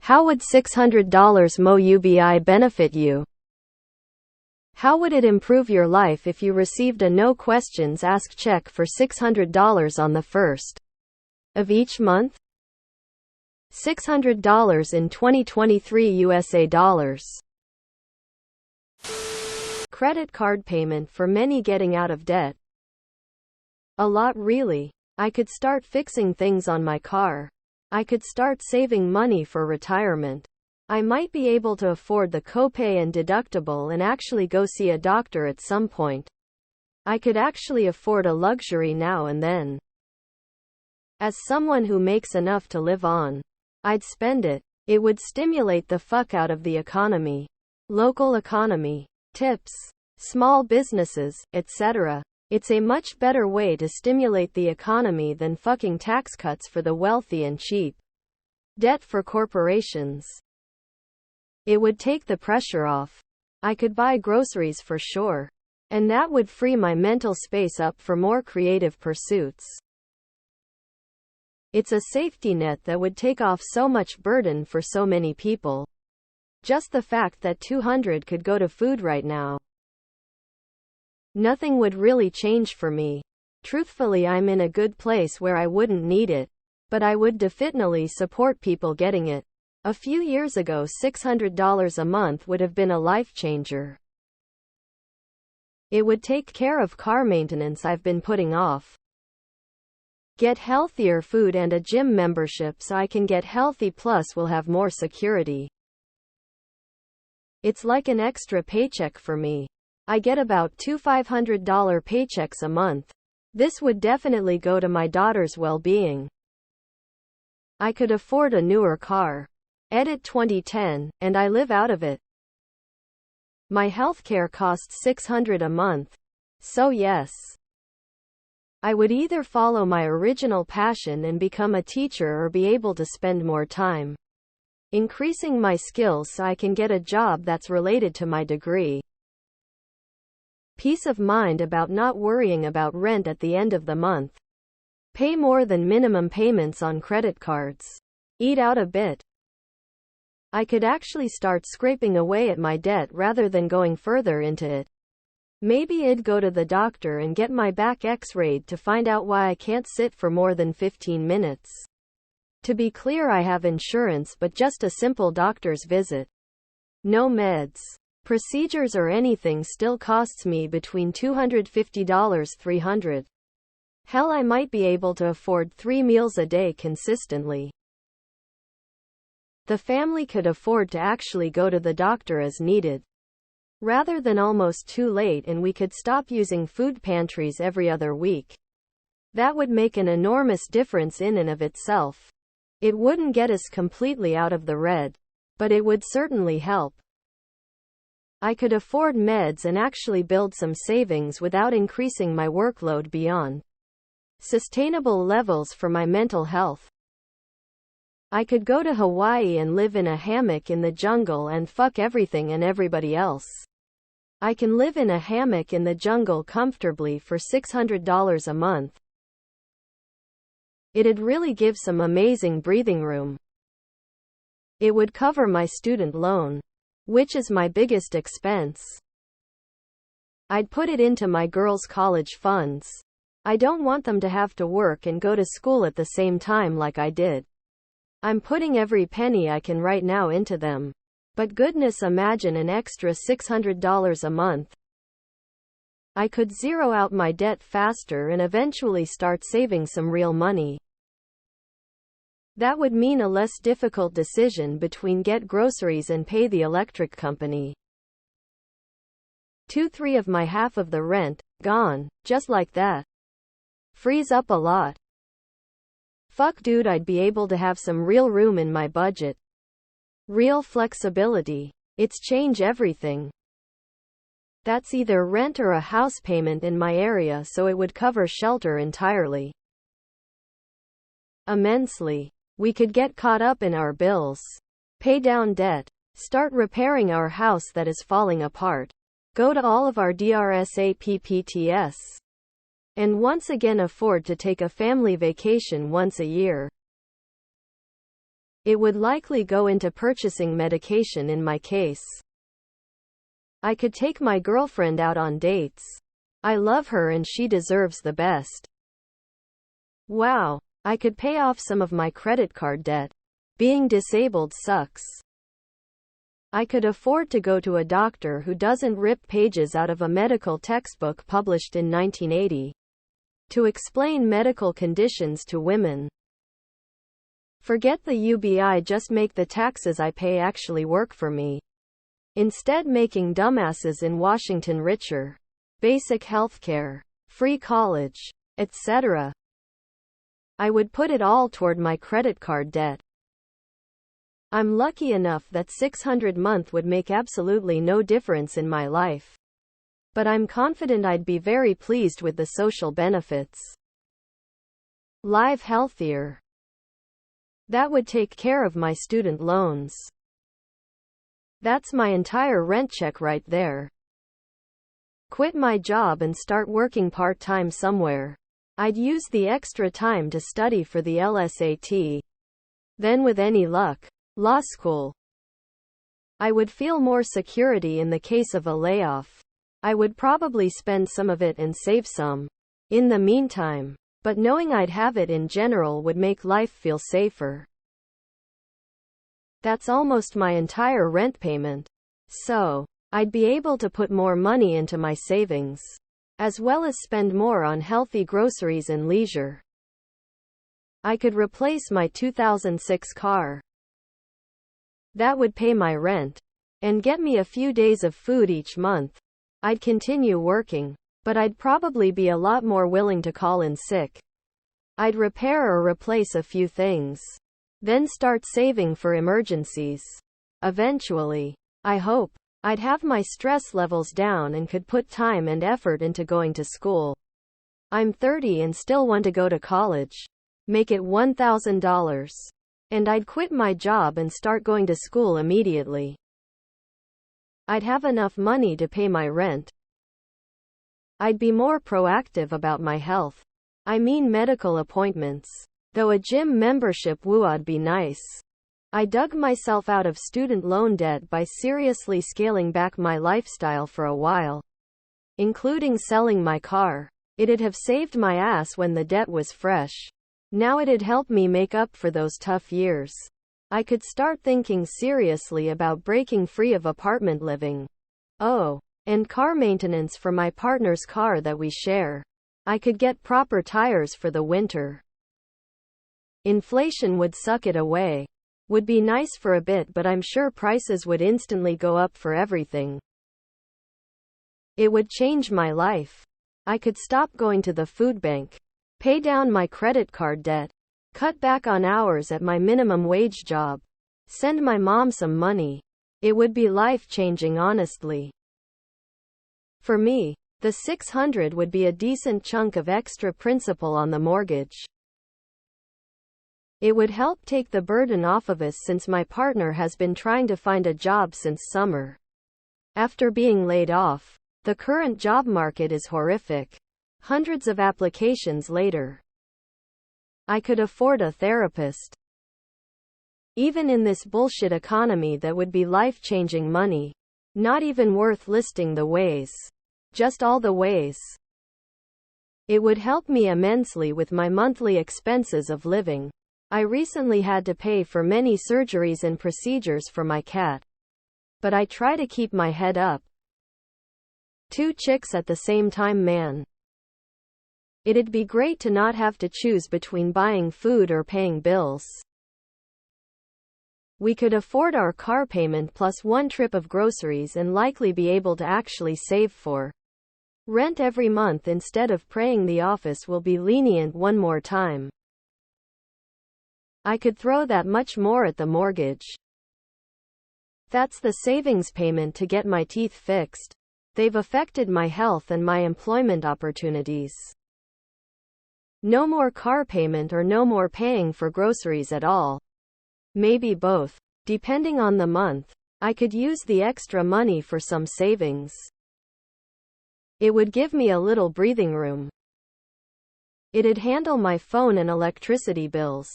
How would $600 mo UBI benefit you? How would it improve your life if you received a no questions asked check for $600 on the 1st of each month? $600 in 2023 USA dollars. Credit card payment for many getting out of debt. A lot really. I could start fixing things on my car. I could start saving money for retirement. I might be able to afford the copay and deductible and actually go see a doctor at some point. I could actually afford a luxury now and then. As someone who makes enough to live on, I'd spend it. It would stimulate the fuck out of the economy. Local economy, tips, small businesses, etc. It's a much better way to stimulate the economy than fucking tax cuts for the wealthy and cheap debt for corporations. It would take the pressure off. I could buy groceries for sure. And that would free my mental space up for more creative pursuits. It's a safety net that would take off so much burden for so many people. Just the fact that $200 could go to food right now. Nothing would really change for me. Truthfully, I'm in a good place where I wouldn't need it, but I would definitely support people getting it. A few years ago, $600 a month would have been a life changer. It would take care of car maintenance I've been putting off. Get healthier food and a gym membership so I can get healthy, plus will have more security. It's like an extra paycheck for me. I get about two $500 paychecks a month. This would definitely go to my daughter's well-being. I could afford a newer car. Edit 2010, and I live out of it. My healthcare costs $600 a month. So yes. I would either follow my original passion and become a teacher or be able to spend more time increasing my skills so I can get a job that's related to my degree. Peace of mind about not worrying about rent at the end of the month. Pay more than minimum payments on credit cards. Eat out a bit. I could actually start scraping away at my debt rather than going further into it. Maybe I'd go to the doctor and get my back x-rayed to find out why I can't sit for more than 15 minutes. To be clear, I have insurance, but just a simple doctor's visit. No meds. Procedures or anything still costs me between $250–300. Hell, I might be able to afford 3 meals a day consistently. The family could afford to actually go to the doctor as needed, rather than almost too late, and we could stop using food pantries every other week. That would make an enormous difference in and of itself. It wouldn't get us completely out of the red, but it would certainly help. I could afford meds and actually build some savings without increasing my workload beyond sustainable levels for my mental health. I could go to Hawaii and live in a hammock in the jungle and fuck everything and everybody else. I can live in a hammock in the jungle comfortably for $600 a month. It'd really give some amazing breathing room. It would cover my student loan, which is my biggest expense. I'd put it into my girls' college funds. I don't want them to have to work and go to school at the same time like I did. I'm putting every penny I can right now into them. But goodness, imagine an extra $600 a month. I could zero out my debt faster and eventually start saving some real money. That would mean a less difficult decision between get groceries and pay the electric company. 2/3 of my half of the rent, gone, just like that. Frees up a lot. Fuck dude, I'd be able to have some real room in my budget. Real flexibility. It's change everything. That's either rent or a house payment in my area, so it would cover shelter entirely. Immensely. We could get caught up in our bills, pay down debt, start repairing our house that is falling apart, go to all of our DRSAPPTS, and once again afford to take a family vacation once a year. It would likely go into purchasing medication in my case. I could take my girlfriend out on dates. I love her and she deserves the best. Wow. I could pay off some of my credit card debt. Being disabled sucks. I could afford to go to a doctor who doesn't rip pages out of a medical textbook published in 1980 to explain medical conditions to women. Forget the UBI, just make the taxes I pay actually work for me. Instead, making dumbasses in Washington richer. Basic healthcare, free college, etc. I would put it all toward my credit card debt. I'm lucky enough that $600 a month would make absolutely no difference in my life. But I'm confident I'd be very pleased with the social benefits. Live healthier. That would take care of my student loans. That's my entire rent check right there. Quit my job and start working part-time somewhere. I'd use the extra time to study for the LSAT. Then with any luck, law school. I would feel more security in the case of a layoff. I would probably spend some of it and save some in the meantime. But knowing I'd have it in general would make life feel safer. That's almost my entire rent payment. So, I'd be able to put more money into my savings, as well as spend more on healthy groceries and leisure. I could replace my 2006 car. That would pay my rent and get me a few days of food each month. I'd continue working, but I'd probably be a lot more willing to call in sick. I'd repair or replace a few things, then start saving for emergencies. Eventually, I hope, I'd have my stress levels down and could put time and effort into going to school. I'm 30 and still want to go to college. Make it $1,000. And I'd quit my job and start going to school immediately. I'd have enough money to pay my rent. I'd be more proactive about my health. I mean medical appointments. Though a gym membership would be nice. I dug myself out of student loan debt by seriously scaling back my lifestyle for a while, including selling my car. It'd have saved my ass when the debt was fresh. Now it'd help me make up for those tough years. I could start thinking seriously about breaking free of apartment living. Oh, and car maintenance for my partner's car that we share. I could get proper tires for the winter. Inflation would suck it away. Would be nice for a bit, but I'm sure prices would instantly go up for everything. It would change my life. I could stop going to the food bank, pay down my credit card debt, cut back on hours at my minimum wage job, send my mom some money. It would be life-changing, honestly. For me, the $600 would be a decent chunk of extra principal on the mortgage. It would help take the burden off of us since my partner has been trying to find a job since summer. After being laid off, the current job market is horrific. Hundreds of applications later. I could afford a therapist. Even in this bullshit economy, that would be life-changing money. Not even worth listing the ways. Just all the ways. It would help me immensely with my monthly expenses of living. I recently had to pay for many surgeries and procedures for my cat. But I try to keep my head up. 2 chicks at the same time, man. It'd be great to not have to choose between buying food or paying bills. We could afford our car payment plus 1 trip of groceries and likely be able to actually save for rent every month instead of praying the office will be lenient one more time. I could throw that much more at the mortgage. That's the savings payment to get my teeth fixed. They've affected my health and my employment opportunities. No more car payment or no more paying for groceries at all. Maybe both. Depending on the month, I could use the extra money for some savings. It would give me a little breathing room. It'd handle my phone and electricity bills.